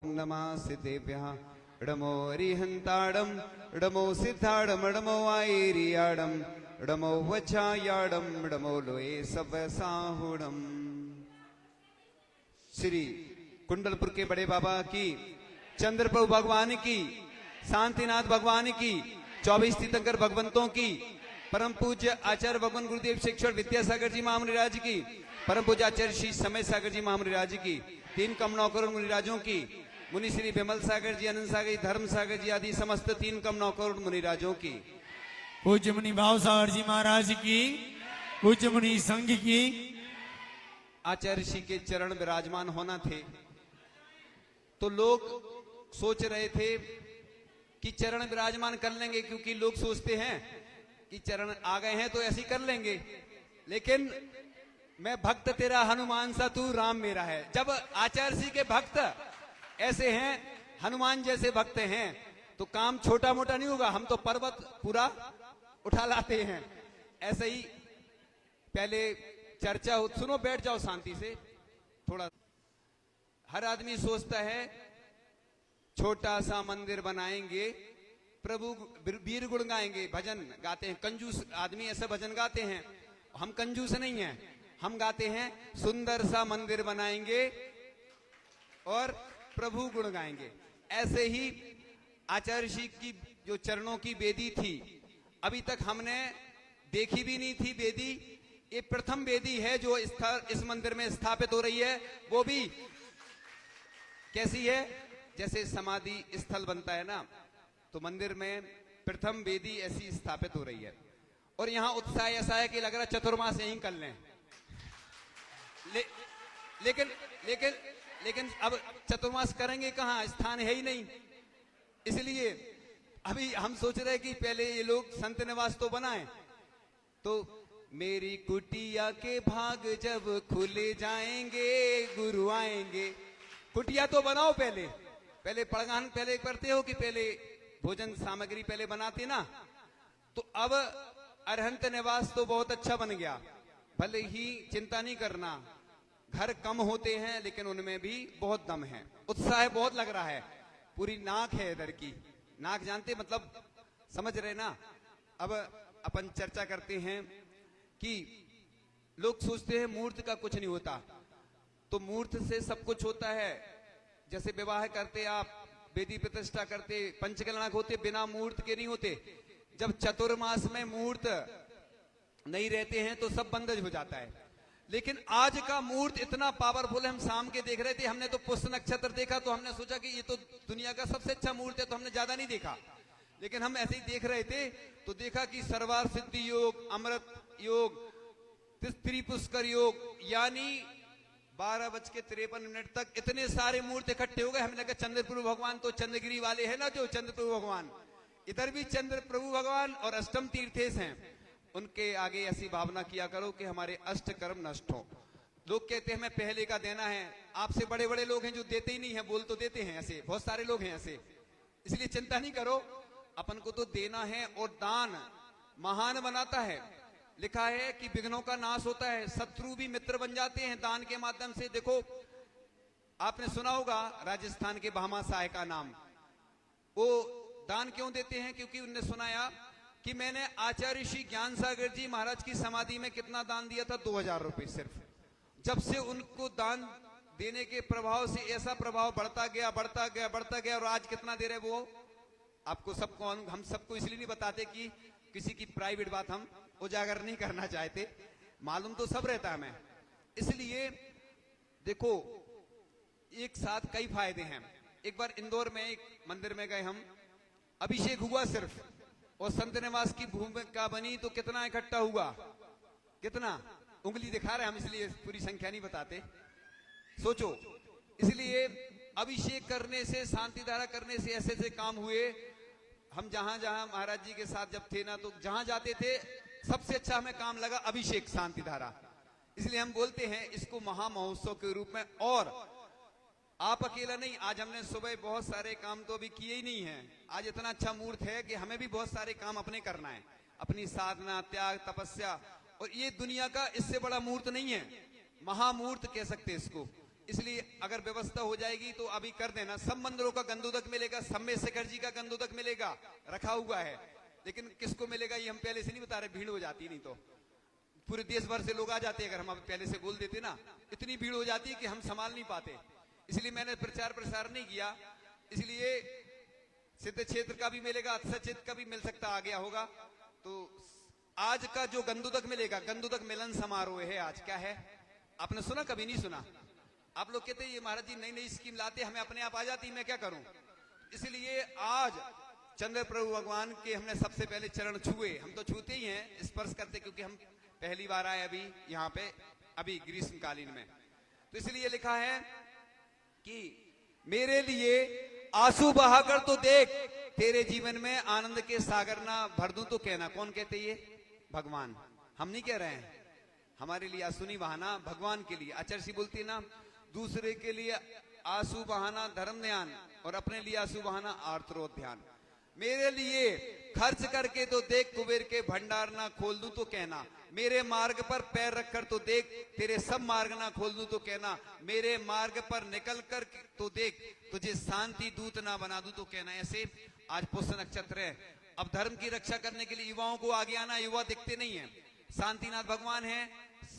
नमः देव्यः डमो रिहंताडम डमो सिद्धाडम डमो आयरियाडम डमो वचायाडम डमो लोए सब साहुडम। श्री कुंडलपुर के बड़े बाबा की, चंद्रप्रभु भगवान की, शांतिनाथ भगवान की, 24 तीर्थंकर भगवंतों की, परम पूज्य आचार्य भगवान गुरुदेव शिक्षण विद्यासागर जी महामुनिराज की, परम पूज्य आचार्य श्री समय सागर जी महामुनिराज की, 3 कमनौ करोड़ मुनिराजों की, मुनि श्री विमल सागर जी, अनंत सागर जी, धर्म सागर जी आदि समस्त 3 कमनौ करोड़ मुनिराजों की, पूज्य मुनि भाव सागर जी महाराज की, पूज्य मुनि संघ की। आचार्य श्री के चरण विराजमान होना थे तो लोग सोच रहे थे कि चरण विराजमान कर लेंगे, क्योंकि लोग सोचते हैं कि चरण आ गए हैं तो ऐसे ही कर लेंगे। लेकिन मैं भक्त तेरा हनुमान सा तू राम मेरा है। जब आचार्य जी के भक्त ऐसे हैं, हनुमान जैसे भक्त हैं, तो काम छोटा मोटा नहीं होगा, हम तो पर्वत पूरा उठा लाते हैं। ऐसे ही पहले चर्चा हो, सुनो बैठ जाओ शांति से थोड़ा। हर आदमी सोचता है छोटा सा मंदिर बनाएंगे, प्रभु वीर गुण गाएंगे, भजन गाते हैं। कंजूस आदमी ऐसे भजन गाते हैं, हम कंजूस नहीं हैं, हम गाते हैं सुंदर सा मंदिर बनाएंगे और प्रभु गुण गाएंगे। ऐसे ही आचार्य जी की जो चरणों की वेदी थी, अभी तक हमने देखी भी नहीं थी वेदी। ये प्रथम वेदी है जो इस मंदिर में स्थापित हो रही है। वो भी कैसी है, जैसे समाधि स्थल बनता है ना, तो मंदिर में प्रथम वेदी ऐसी स्थापित हो रही है। और यहां उत्साह ऐसा है कि लग रहा है चतुर्मास यहीं कर लें। लेकिन लेकिन लेकिन अब चतुर्मास करेंगे कहां, स्थान है ही नहीं। इसलिए अभी हम सोच रहे हैं कि पहले ये लोग संत निवास तो बनाएं। तो मेरी कुटिया के भाग जब खुले जाएंगे, गुरु आएंगे। कुटिया तो बनाओ पहले, पहले पड़गान पहले करते हो कि पहले भोजन सामग्री पहले बनाते ना। तो अब अरहंत निवास तो बहुत अच्छा बन गया, भले ही चिंता नहीं करना। घर कम होते हैं लेकिन उनमें भी बहुत दम है, उत्साह बहुत लग रहा है। पूरी नाक है इधर की, नाक जानते मतलब समझ रहे ना। अब अपन चर्चा करते हैं कि लोग सोचते हैं मूर्त का कुछ नहीं होता, तो मूर्त से सब कुछ होता है। जैसे विवाह करते आप, वेदी प्रतिष्ठा करते, पंचकल्याणक होते, बिना मूर्त के नहीं होते। जब चतुर्मास में मूर्त नहीं रहते हैं तो सब बंधज हो जाता है। लेकिन आज का मूर्त इतना पावरफुल है। हम शाम के देख रहे थे, हमने तो पुष्य नक्षत्र देखा तो हमने सोचा कि ये तो दुनिया का सबसे अच्छा मूर्त है, तो हमने ज्यादा नहीं देखा। लेकिन हम ऐसे ही देख रहे थे तो देखा कि सर्वार सिद्धि योग, अमृत योग, स्त्री पुष्कर योग, यानी 12:53 तक इतने सारे मूर्त इकट्ठे हो गए। हमने लगा चंद्रप्रभु भगवान तो चंद्रगिरी वाले हैं ना, जो चंद्रप्रभु भगवान, इधर भी चंद्रप्रभु भगवान और अष्टम तीर्थेश हैं। उनके आगे ऐसी भावना किया करो कि हमारे अष्ट कर्म नष्ट हो। लोग कहते हैं मैं पहले का देना है। आपसे बड़े बड़े लोग हैं जो देते ही नहीं है, बोल तो देते हैं, ऐसे बहुत सारे लोग हैं ऐसे। इसलिए चिंता नहीं करो, अपन को तो देना है। और दान महान बनाता है। लिखा है कि विघ्नों का नाश होता है, शत्रु भी मित्र बन जाते हैं दान के माध्यम से। देखो आपने सुना होगा राजस्थान के भामा साय का नाम। वो दान क्यों देते हैं, क्योंकि उनने सुनाया कि मैंने आचार्य श्री ज्ञान सागर जी महाराज की समाधि में कितना दान दिया था, 2000 रुपए सिर्फ। जब से उनको दान देने के प्रभाव से ऐसा प्रभाव बढ़ता गया बढ़ता गया बढ़ता गया, और आज कितना दे रहे वो आपको सबको, हम सबको इसलिए नहीं बताते कि किसी की प्राइवेट बात हम उजागर नहीं करना चाहते, मालूम तो सब रहता है हमें। इसलिए देखो एक साथ कई फायदे हैं। एक बार इंदौर में एक मंदिर में गए हम, अभिषेक हुआ सिर्फ, और संत निवास की भूमिका बनी तो कितना इकट्ठा हुआ, कितना, उंगली दिखा रहे हम, इसलिए पूरी संख्या नहीं बताते, सोचो। इसलिए अभिषेक करने से, शांति धारा करने से ऐसे ऐसे काम हुए। हम जहां जहां महाराज जी के साथ जब थे ना, तो जहां जाते थे सबसे अच्छा हमें काम लगा अभिषेक शांति धारा। इसलिए हम बोलते हैं इसको महामहोत्सव के रूप में। और आप अकेला नहीं, आज हमने सुबह बहुत सारे काम तो अभी किए ही नहीं है। आज इतना अच्छा मुहूर्त है कि हमें भी बहुत सारे काम अपने करना है, अपनी साधना, त्याग, तपस्या। और ये दुनिया का इससे बड़ा मुहूर्त नहीं है, महामुहूर्त कह सकते हैं इसको। इसलिए अगर व्यवस्था हो जाएगी तो अभी कर देना। सब मंदिरों का गंधोदक मिलेगा, सब में शेखर जी का गंधोदक मिलेगा, रखा हुआ है। लेकिन किसको मिलेगा ये हम पहले से नहीं बता रहे, भीड़ हो जाती नहीं तो पूरे देश भर से लोग आ जाते। अगर हम पहले से बोल देते ना, इतनी भीड़ हो जाती है कि हम संभाल नहीं पाते। इसलिए मैंने प्रचार प्रसार नहीं किया। इसलिए सिद्ध क्षेत्र का भी मिलेगा, अक्षय क्षेत्र का भी मिल सकता, आ गया होगा। तो आज का जो गंधोदक मिलेगा, गंधोदक मिलन समारोह है आज। क्या है, आपने सुना? कभी नहीं सुना। आप लोग कहते ये महाराज जी नई नई स्कीम लाते, हमें अपने आप आ जाती, मैं क्या करूं। इसलिए आज चंद्र प्रभु भगवान के हमने सबसे पहले चरण छुए। हम तो छूते ही हैं, स्पर्श करते, क्योंकि हम पहली बार आए अभी यहाँ पे, अभी ग्रीष्मकालीन में। तो इसलिए लिखा है कि मेरे लिए आंसू बहाकर तो देख, तेरे जीवन में आनंद के सागर ना भर दूं तो कहना। कौन कहते ये? भगवान। हम नहीं कह रहे हैं। हमारे लिए आंसू नहीं बहाना, भगवान के लिए। आचार्य बोलती है ना, दूसरे के लिए आंसू बहाना धर्म ध्यान, और अपने लिए आंसू बहाना आर्तरोध्यान। मेरे लिए खर्च करके तो देख, कुबेर के भंडार ना खोल दूं तो कहना। मेरे मार्ग पर पैर रखकर तो देख, तेरे सब मार्ग ना खोल दूं तो कहना। मेरे मार्ग पर निकल कर तो देख, तुझे शांति दूत ना बना दूं तो कहना। ऐसे आज पुष्य नक्षत्र है। अब धर्म की रक्षा करने के लिए युवाओं को आगे आना। युवा दिखते नहीं है। शांतिनाथ भगवान है,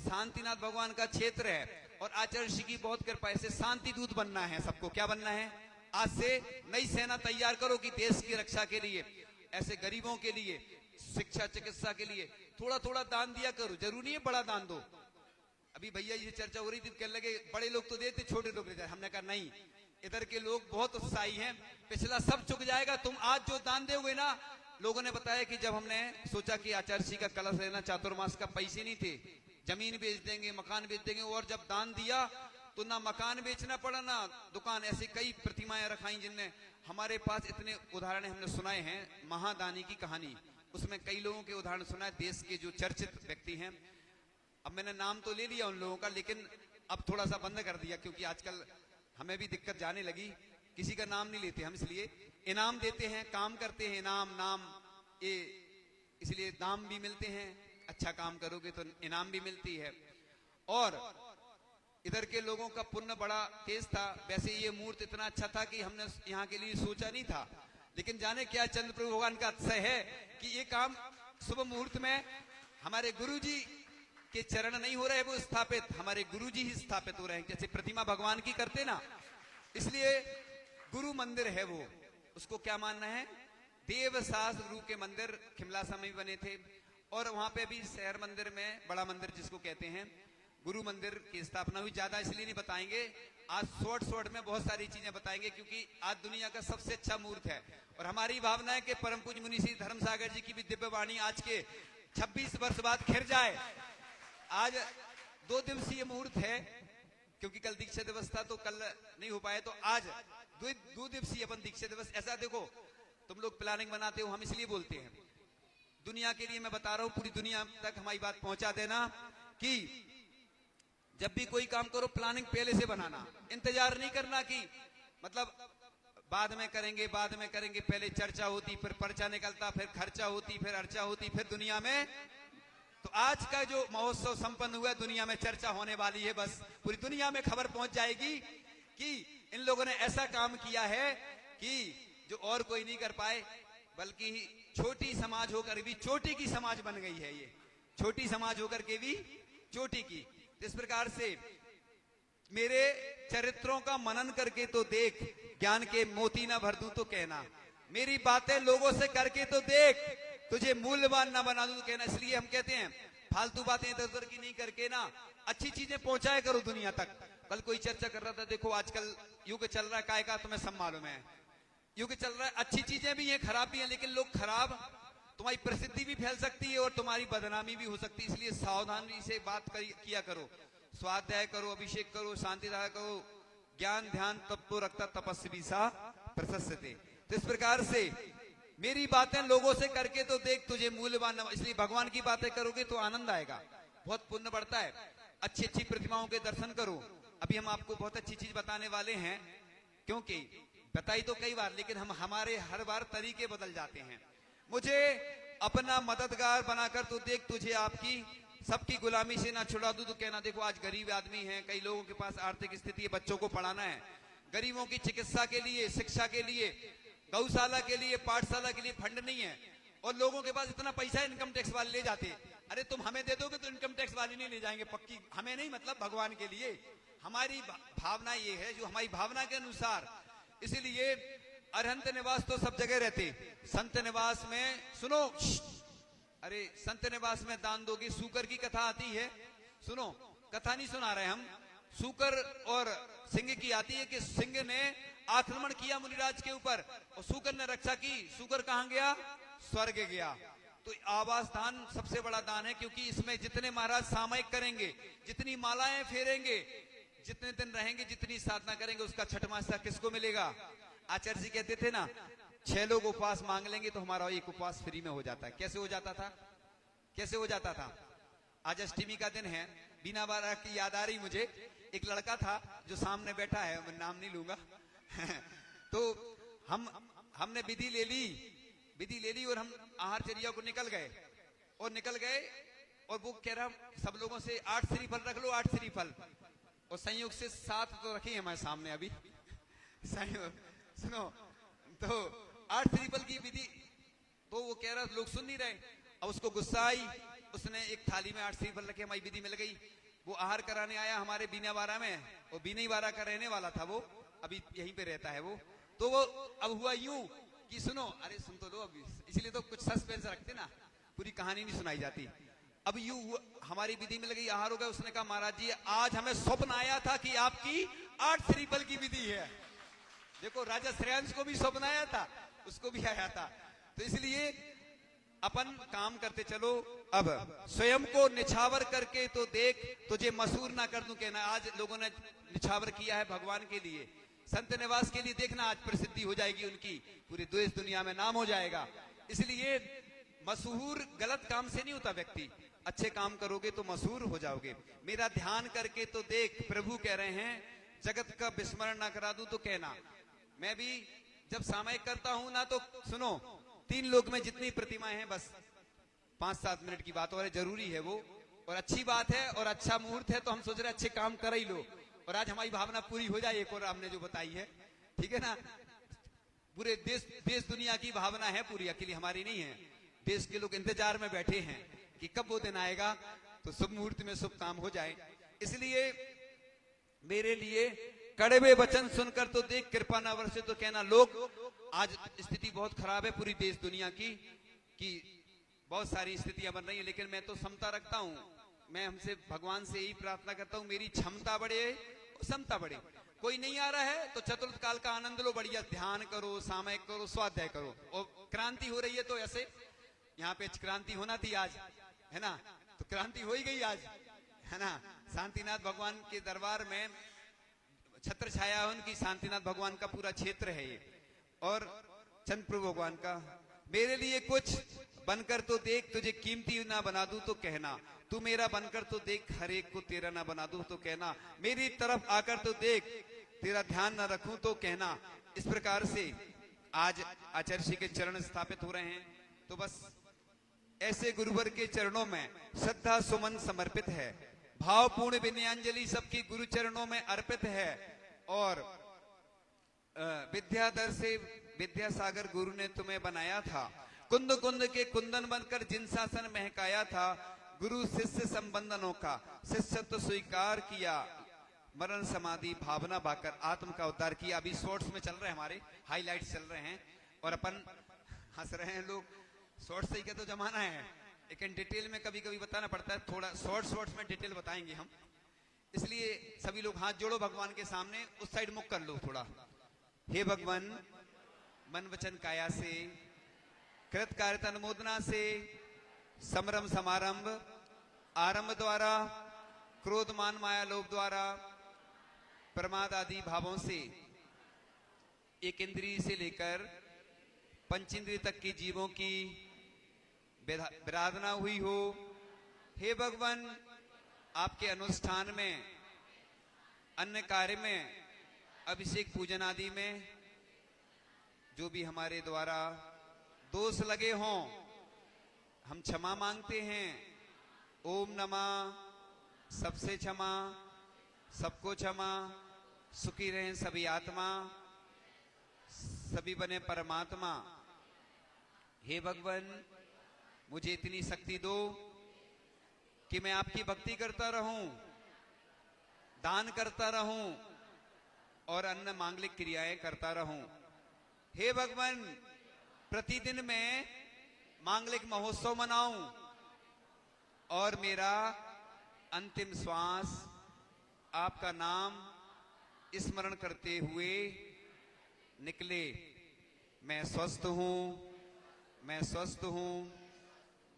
शांतिनाथ भगवान का क्षेत्र है, और आचार्य ऋषि की बहुत कृपा है। शांति दूत बनना है सबको। क्या बनना है? आज से नई सेना तैयार करो कि देश की रक्षा के लिए, ऐसे गरीबों के लिए, शिक्षा चिकित्सा के लिए थोड़ा थोड़ा दान दिया करो। जरूरी नहीं है बड़ा दान दो। अभी भैया ये चर्चा हो रही थी, कहने लगे बड़े लोग तो देते, छोटे लोग देते। हमने कहा नहीं, इधर के लोग बहुत उत्साही हैं, पिछला सब चुक जाएगा। तुम आज जो दान दोगे ना, लोगों ने बताया कि जब हमने सोचा कि आचार्य जी का कलश लेना, चातुर्मास का पैसे नहीं थे, जमीन बेच देंगे, मकान बेच देंगे, और जब दान दिया तो ना मकान बेचना पड़ा ना दुकान। ऐसी कई प्रतिमाएं रखाई जिनने हमारे पास इतने उदाहरण हमने सुनाए हैं। महादानी की कहानी, उसमें कई लोगों के उदाहरण सुनाए, देश के जो चर्चित व्यक्ति हैं। अब मैंने नाम तो ले लिया उन लोगों का, लेकिन अब थोड़ा सा बंद कर दिया, क्योंकि आजकल हमें भी दिक्कत जाने लगी। किसी का नाम नहीं लेते हम, इसलिए इनाम देते हैं, काम करते हैं, इनाम नाम ये, इसलिए दाम भी मिलते हैं। अच्छा काम करोगे तो इनाम भी मिलती है। और इधर के लोगों का पुण्य बड़ा तेज था। वैसे ये मूर्त इतना अच्छा था कि हमने यहाँ के लिए सोचा नहीं था, लेकिन जाने क्या चंद्र प्रभु भगवान का अतिशय है कि ये काम शुभ मुहूर्त में हमारे गुरुजी के चरण नहीं हो रहे, वो स्थापित हमारे गुरुजी ही स्थापित हो रहे हैं। जैसे प्रतिमा भगवान की करते ना, इसलिए गुरु मंदिर है वो। उसको क्या मानना है? देव शास्त्र रूप के मंदिर खिमलासा में भी बने थे, और वहां पे भी शहर मंदिर में बड़ा मंदिर जिसको कहते हैं, गुरु मंदिर की स्थापना हुई। ज्यादा इसलिए नहीं बताएंगे, आज शॉर्ट में बहुत सारी चीजें बताएंगे, क्योंकि आज दुनिया का सबसे अच्छा मुहूर्त है। और हमारी भावना है कि परम पूज्य मुनि श्री धर्मसागर जी की भी दिव्य वाणी आज के 26 वर्ष बाद खिर जाए। आज 2 दिवसीय मुहूर्त है, क्योंकि कल दीक्षा दिवस था तो कल नहीं हो पाए, तो आज 2 दिवसीय अपन दीक्षा दिवस। ऐसा देखो, तुम लोग प्लानिंग बनाते हो, हम इसलिए बोलते हैं, दुनिया के लिए मैं बता रहा हूं, पूरी दुनिया तक हमारी बात पहुंचा देना कि जब भी कोई काम करो प्लानिंग पहले से बनाना। इंतजार नहीं करना कि मतलब बाद में करेंगे, बाद में करेंगे। पहले चर्चा होती, फिर पर्चा निकलता, फिर खर्चा होती, फिर अर्चा होती, फिर दुनिया में। तो आज का जो महोत्सव संपन्न हुआ, दुनिया में चर्चा होने वाली है। बस पूरी दुनिया में खबर पहुंच जाएगी कि इन लोगों ने ऐसा काम किया है कि जो और कोई नहीं कर पाए, बल्कि छोटी समाज होकर भी चोटी की समाज बन गई है। ये छोटी समाज होकर के भी चोटी की। इस प्रकार से मेरे चरित्रों का मनन करके तो देख, ज्ञान के मोती ना भर दूं तो कहना। मेरी बातें लोगों से करके तो देख, तुझे मूल्यवान ना बना दूं तो कहना। इसलिए हम कहते हैं फालतू बातें इधर उधर की नहीं करके ना, अच्छी चीजें पहुंचाए करो दुनिया तक। कल कोई चर्चा कर रहा था, देखो आजकल युग चल रहा है काय का, तुम्हें सब मालूम है। युग चल रहा है, अच्छी चीजें भी हैं, खराब भी हैं, लेकिन लोग खराब, तुम्हारी प्रसिद्धि भी फैल सकती है और तुम्हारी बदनामी भी हो सकती है। इसलिए सावधानी से बात किया करो, स्वाध्याय करो, अभिषेक करो, शांति धारा करो, ज्ञान ध्यान तप तो रखता तपस्वी सा प्रशस्यते। तो इस प्रकार से मेरी बातें लोगों से करके तो देख, तुझे मूल्यवान। इसलिए भगवान की बातें करोगे तो आनंद आएगा, बहुत पुण्य बढ़ता है। अच्छी अच्छी प्रतिमाओं के दर्शन करो। अभी हम आपको बहुत अच्छी चीज बताने वाले हैं, क्योंकि बताई तो कई बार, लेकिन हम हमारे हर बार तरीके बदल जाते हैं। मुझे अपना मददगार बनाकर तो देख, तुझे आपकी सबकी गुलामी से ना छुड़ा दूं तो कहना देखो आज गरीब आदमी हैं, कई लोगों के पास आर्थिक स्थिति है, बच्चों को पढ़ाना है, गरीबों की चिकित्सा के लिए, शिक्षा के लिए, गौशाला के लिए, पाठशाला के लिए फंड नहीं है, और लोगों के पास इतना पैसा है इनकम टैक्स वाले ले जाते। अरे तुम हमें दे दोगे तो इनकम टैक्स वाले नहीं ले जाएंगे, पक्की हमें नहीं, मतलब भगवान के लिए। हमारी भावना ये है, जो हमारी भावना के अनुसार। इसलिए अरहंत निवास तो सब जगह रहते, संत निवास में सुनो, अरे संत निवास में दान दोगे। सूकर की कथा आती है, सुनो, कथा नहीं सुना रहे हम, सूकर और सिंह की आती है कि सिंह ने आक्रमण किया मुनिराज के ऊपर और सूकर ने रक्षा की। सूकर कहां गया? स्वर्ग गया। तो आवास दान सबसे बड़ा दान है, क्योंकि इसमें जितने महाराज सामयिक करेंगे, जितनी मालाएं फेरेंगे, जितने दिन रहेंगे, जितनी साधना करेंगे, उसका छठवां हिस्सा किसको मिलेगा? आचार्य जी कहते थे ना, 6 लोग उपवास मांग लेंगे तो हमारा एक उपवास फ्री में हो जाता है। कैसे हो जाता था? कैसे हो जाता था? आज अष्टमी का दिन है, बिना बारा की याद आ रही मुझे, एक लड़का था जो सामने बैठा है, मैं नाम नहीं लूंगा तो हमने विधि ले ली और हम आहारचर्या को निकल गए और वो कह रहा सब लोगों से 8 श्रीफल रख लो, 8 श्रीफल, और संयोग से 7 तो रखे हैं हमारे सामने अभी सुनो, तो 8 श्रीफल की विधि, तो वो कह रहा लोग सुन नहीं रहे। अब उसको गुस्सा आई, उसने एक थाली में 8 श्रीफल रखे, हमारी विधि मिल गई। वो आहार कराने आया हमारे बीनावारा में, वो बीनावारा का रहने वाला था, वो अभी यहीं पे रहता है वो। तो वो अब हुआ यूं कि सुनो, अरे सुन तो लो अभी, इसलिए तो कुछ सस्पेंस रखते ना, पूरी कहानी नहीं सुनाई जाती। अब यूं हमारी विधि मिल गई, आहार हो गया। उसने कहा महाराज जी आज हमें स्वप्न आया था कि आपकी 8 श्रीफल की विधि है। देखो राजा श्रेयांश को भी स्वप्न आया था, उसको भी आया था। तो इसलिए अपन काम करते चलो। अब स्वयं को निछावर करके तो देख, तुझे मशहूर ना कर दूं कहना। आज लोगों ने निछावर किया है भगवान के लिए, संत निवास के लिए, देखना आज प्रसिद्धि हो जाएगी उनकी, पूरी देश दुनिया में नाम हो जाएगा। इसलिए मशहूर गलत काम से नहीं होता व्यक्ति, अच्छे काम करोगे तो मशहूर हो जाओगे। मेरा ध्यान करके तो देख, प्रभु कह रहे हैं, जगत का विस्मरण ना करा दूं तो कहना। मैं भी जब सामयिक करता हूं ना, तो सुनो, 3 लोक में जितनी प्रतिमाएं हैं, बस 5-7 मिनट की बात और है, जरूरी है वो, और अच्छी बात है और अच्छा मुहूर्त है, तो हम सोच रहे अच्छे काम कर ही लो। और आज हमारी भावना पूरी हो जाए, एक और हमने जो बताई है, ठीक है ना। पूरे देश दुनिया की भावना है पूरी, अकेली हमारी नहीं है। देश के लोग इंतजार में बैठे हैं कि कब वो दिन आएगा तो शुभ मुहूर्त में शुभ काम हो जाए। इसलिए मेरे लिए कड़वे वचन सुनकर तो देख, कृपा न बरसे तो कहना। लोग आज स्थिति बहुत खराब है पूरी देश दुनिया की, कि बहुत सारी स्थितियां बन रही है, लेकिन मैं तो क्षमता रखता हूं। मैं हमसे भगवान से यही प्रार्थना करता हूं, मेरी क्षमता बढ़े, क्षमता बढ़े। कोई नहीं आ रहा है तो चतुर्थ काल का आनंद लो, बढ़िया ध्यान करो, सामयिक करो, स्वाध्याय करो। और क्रांति हो रही है तो ऐसे यहाँ पे क्रांति होना थी आज, है ना, तो क्रांति हो ही गई आज, है ना। शांतिनाथ भगवान के दरबार में छत्र छाया उनकी, शांतिनाथ भगवान का पूरा क्षेत्र है ये, और चंद्रप्रभु भगवान का। मेरे लिए कुछ बनकर तो देख, तुझे कीमती ना बना दूं तो कहना। तू मेरा बनकर तो देख, हर एक को तेरा ना बना दूं तो कहना। मेरी तरफ आकर तो देख, तेरा ध्यान ना रखूं तो कहना। इस प्रकार से आज आचार्य जी के चरण स्थापित हो रहे हैं, तो बस ऐसे गुरुवर के चरणों में श्रद्धा सुमन समर्पित है, भावपूर्ण विनयांजलि सबकी गुरु चरणों में अर्पित है। और विद्याधर से विद्यासागर गुरु ने तुम्हें बनाया था, कुंद कुंद के कुंदन बनकर जिन शासन महकाया था। गुरु शिष्य संबंधनों का शिष्यत्व स्वीकार किया, मरण समाधि भावना पाकर आत्म का उद्धार किया। अभी शॉर्ट्स में चल रहे हैं, हमारे हाईलाइट्स चल रहे हैं, और अपन हंस रहे हैं लोग। शॉर्ट्स ही का तो जमाना है, लेकिन डिटेल में कभी कभी बताना पड़ता है, थोड़ा शॉर्ट्स में डिटेल बताएंगे हम। इसलिए सभी लोग हाथ जोड़ो भगवान के सामने, उस साइड मुख कर लो थोड़ा। हे भगवान, मन वचन काया से, कृत कार्य अनुमोदना से, समरम समारंभ आरंभ द्वारा, क्रोध मान माया लोभ द्वारा, प्रमाद आदि भावों से एक इंद्रिय से लेकर पंचेंद्रिय तक की जीवों की विराधना हुई हो। हे भगवान, आपके अनुष्ठान में, अन्य कार्य में, अभिषेक पूजन आदि में जो भी हमारे द्वारा दोष लगे हों, हम क्षमा मांगते हैं। ओम नमः सबसे क्षमा, सबको क्षमा, सुखी रहें सभी आत्मा, सभी बने परमात्मा। हे भगवान, मुझे इतनी शक्ति दो कि मैं आपकी भक्ति करता रहूं, दान करता रहूं और अन्य मांगलिक क्रियाएं करता रहूं। हे भगवान, प्रतिदिन मैं मांगलिक महोत्सव मनाऊं और मेरा अंतिम श्वास आपका नाम स्मरण करते हुए निकले। मैं स्वस्थ हूं, मैं स्वस्थ हूं,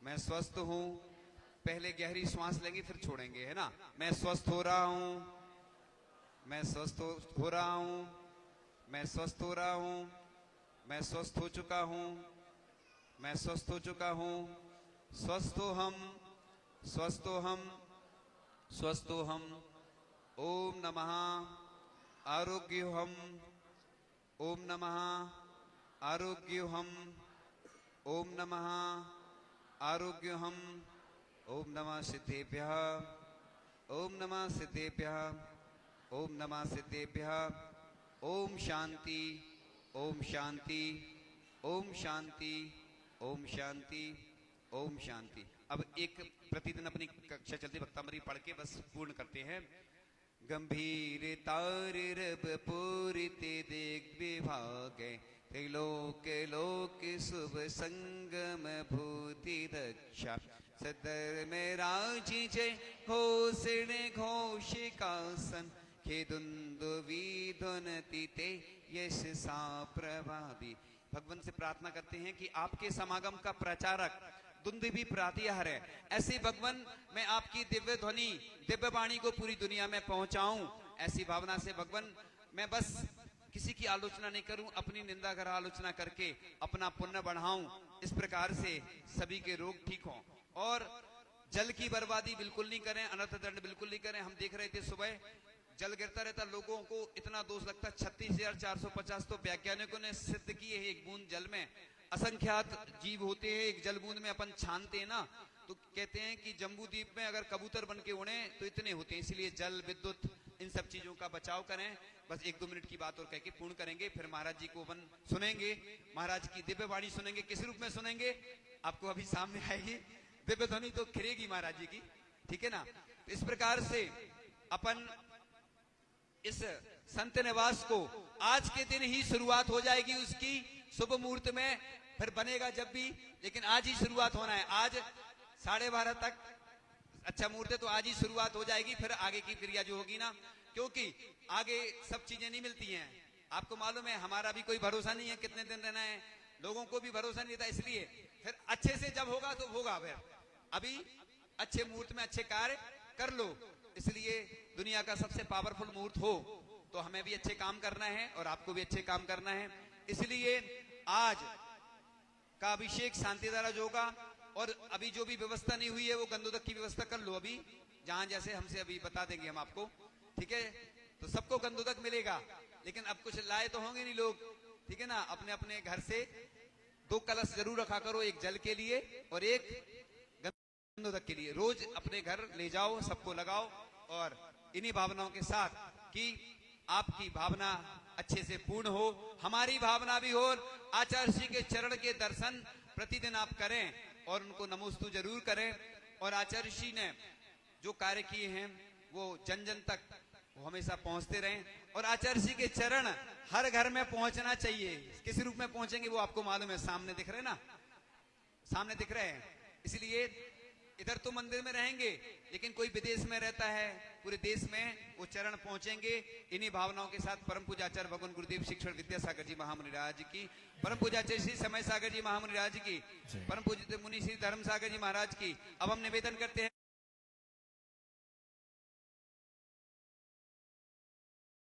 मैं स्वस्थ हूं। पहले गहरी श्वास लेंगे फिर छोड़ेंगे, है ना। मैं स्वस्थ हो रहा हूं, मैं स्वस्थ हो रहा हूं, मैं स्वस्थ हो रहा हूं, मैं स्वस्थ हो चुका हूं, मैं स्वस्थ हो चुका हूं। स्वस्थ हो हम, स्वस्थ हो हम, स्वस्थ हो हम। ओम नमः आरोग्य हम, ओम नमः आरोग्य हम, ओम नमः आरोग्य हम। ओम नमः सिद्धेभ्यः, ओम नमः सिद्धेभ्यः, ओम नमः सिद्धेभ्यः। ओम शांति, ओम शांति, ओम शांति, ओम शांति, ओम शांति। अब एक प्रतिदिन अपनी कक्षा चलती भक्तामृत पढ़ के बस पूर्ण करते हैं। गंभीर तारिरब पूरिते दिग विभागे, त्रिलोक लोक शुभ संगम भूति रक्षा। सदर में राजी जय घोषण घोषिकासन, खेदुन्दुवी ध्वनति ते यश सा प्रभावी। भगवान से प्रार्थना करते हैं कि आपके समागम का प्रचारक दुंदुभी प्रातिहार है। ऐसे भगवान मैं आपकी दिव्य ध्वनि, दिव्य वाणी को पूरी दुनिया में पहुंचाऊं। ऐसी भावना से भगवान मैं बस किसी की आलोचना नहीं करूं, अपनी निंदा कर आलोचना करके अपना पुण्य बढ़ाऊं। इस प्रकार से सभी के रोग ठीक हों और जल की बर्बादी बिल्कुल नहीं करें, अनर्थ दंड बिल्कुल नहीं करें। हम देख रहे थे सुबह जल गिरता रहता, लोगों को इतना दोष लगता। 36,450 तो वैज्ञानिकों ने सिद्ध किए हैं। एक बूंद जल में असंख्यात जीव होते हैं। एक जल बूंद में अपन छानते हैं ना, तो कहते हैं कि जम्बू द्वीप में अगर कबूतर बन के उड़े तो इतने होते हैं। इसलिए जल, विद्युत, इन सब चीजों का बचाव करें। बस 1-2 मिनट की बात और कह के पूर्ण करेंगे, फिर महाराज जी को अपन सुनेंगे। महाराज की दिव्य वाणी सुनेंगे। किस रूप में सुनेंगे आपको अभी सामने आएगी। दिव्य ध्वनि तो खिलेगी महाराज जी की, ठीक है ना। तो इस प्रकार से अपन इस संत निवास को आज के दिन ही शुरुआत हो जाएगी उसकी शुभ मुहूर्त में, फिर बनेगा जब भी, लेकिन आज ही शुरुआत होना है। आज 12:30 तक अच्छा मुहूर्त है, तो आज ही शुरुआत हो जाएगी। फिर आगे की क्रिया जो होगी ना, क्योंकि आगे सब चीजें नहीं मिलती हैं। आपको मालूम है हमारा भी कोई भरोसा नहीं है कितने दिन रहना है, लोगों को भी भरोसा नहीं था। इसलिए फिर अच्छे से जब होगा तो होगा। फिर अभी अच्छे मुहूर्त में अच्छे कार्य कर लो। इसलिए दुनिया का सबसे पावरफुल मुहूर्त हो तो हमें भी अच्छे काम करना है और आपको भी अच्छे काम करना है। इसलिए आज का अभिषेक शांति द्वारा होगा। और अभी जो भी व्यवस्था नहीं हुई है वो गंधोदक की व्यवस्था कर लो। अभी जहां जैसे हमसे अभी बता देंगे हम आपको, ठीक है। तो सबको गंधोदक मिलेगा, लेकिन अब कुछ लाए तो होंगे नहीं लोग, ठीक है ना। अपने अपने घर से 2 कलश जरूर रखा करो, एक जल के लिए और एक गंधोदक के लिए। रोज अपने घर ले जाओ, सबको लगाओ और इन्हीं भावनाओं के साथ कि आपकी भावना अच्छे से पूर्ण हो, हमारी भावना भी हो। आचार्य श्री के चरण के दर्शन प्रतिदिन आप करें और उनको नमोस्तु जरूर करें। और आचार्य श्री ने जो कार्य किए हैं वो जन जन तक वो हमेशा पहुंचते रहें। और आचार्य श्री के चरण हर घर में पहुंचना चाहिए। किस रूप में पहुंचेंगे वो आपको मालूम है, सामने दिख रहे हैं ना, सामने दिख रहे हैं। इसलिए इधर तो मंदिर में रहेंगे, लेकिन कोई विदेश में रहता है, पूरे देश में वो चरण पहुंचेंगे। इन्हीं भावनाओं के साथ परम पूजाचार्य भगवान गुरुदेव शिक्षण विद्यासागर जी महामुनि राज की, परम पूजाचार्य श्री समय सागर जी महामुनि राज की, परम पूज्य मुनि श्री धर्म सागर जी महाराज की। अब हम निवेदन करते हैं